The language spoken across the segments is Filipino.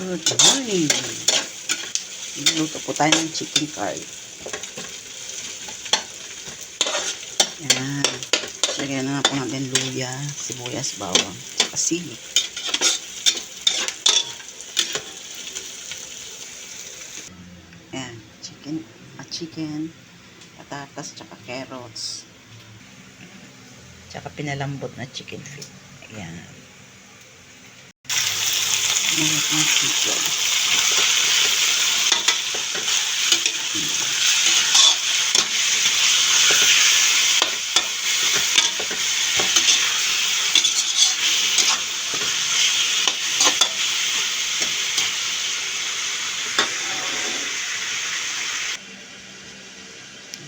Good morning. Luto po tayo ng chicken curry. Yan. Lagyan na po natin luya, sibuyas, bawang, at sili. Yan. Chicken, patatas, tsaka carrots. Tsaka pinalambot na chicken feet. Ayan. Malambot na chicken.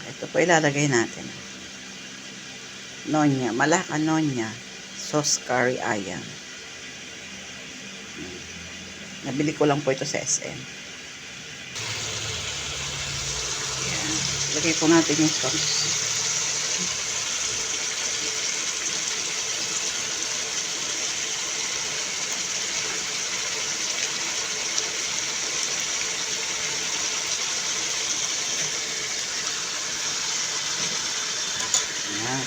Ito po ilalagay natin. Nonya, Malacca Nonya, sauce curry ayam. Nabili ko lang po ito sa SM. Ayan. Lagay po natin yung sauce. Ayan.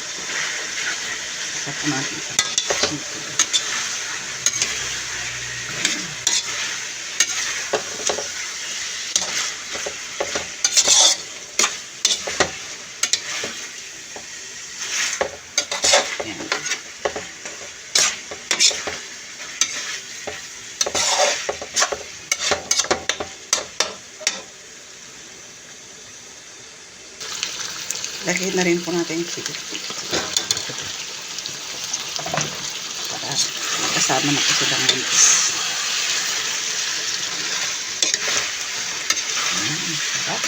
Saka po natin ito. Chicken. Lagay na rin po natin yung chicken para kasama na po silang mix. Sarap.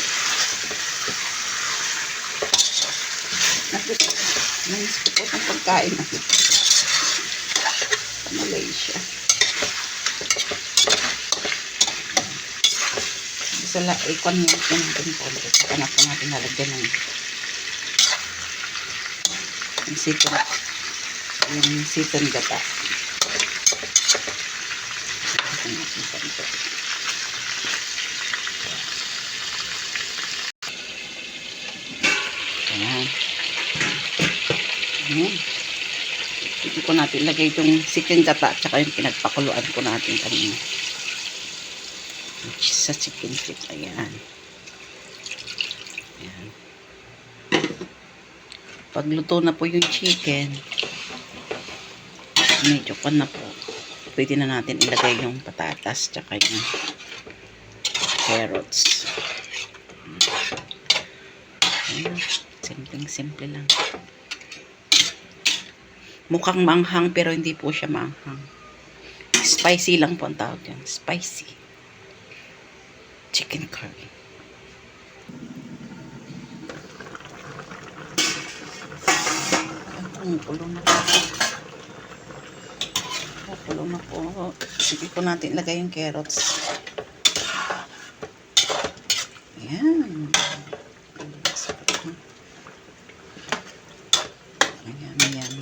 Nais ko po ng pagkain na sa Malaysia. Gusto lang, ikon yung natin po ulit. Saka na po natin halagyan ng yung siton gata. Ayan. Hindi ko natin lagay itong chicken gata at saka yung pinagpakuluan ko natin kanina sa chicken feet. Ayan. Ayan. Pagluto na po yung chicken, medyo pan na po, pwede na natin ilagay yung patatas tsaka yung carrots. Simpleng-simple lang. Mukhang manghang pero hindi po siya manghang. Spicy lang po ang tawag yan. Spicy chicken curry. Pulo na po. Pulo na po. Sige po natin ilagay yung carrots. Ayan. Ayan, ayan.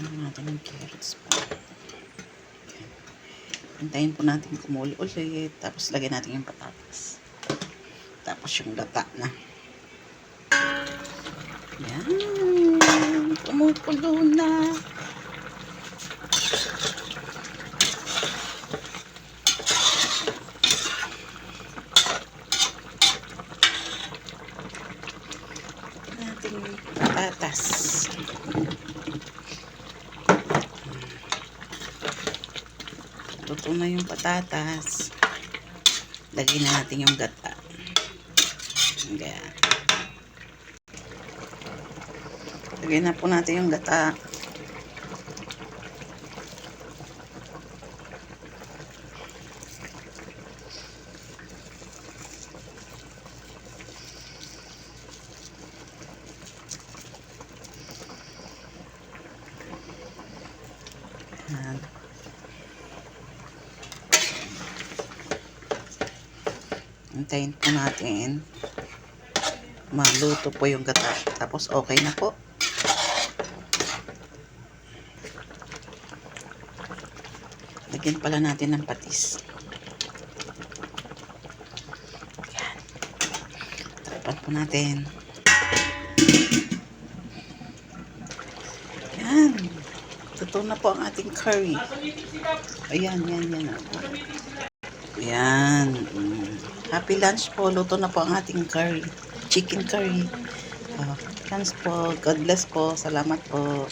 Ayan natin yung carrots pa. Hintayin po natin kumulo ulit. Tapos lagyan natin yung patatas. Tapos yung gata na. Yan. Kumukulo na. Natin yung patatas. Luto na yung patatas. Lagyan na natin yung gata. Ayan. Lagyan na po natin yung gata. Ayan. Hintayin po natin maluto po yung gata. Tapos okay na po. Lagyan pala natin ng patis. Yan. Takpan po natin. Yan. Totoo na po ang ating curry. Ayan, yan. Ayan. Happy lunch po. Luto na po ang ating curry. Chicken curry. Thanks po. God bless po. Salamat po.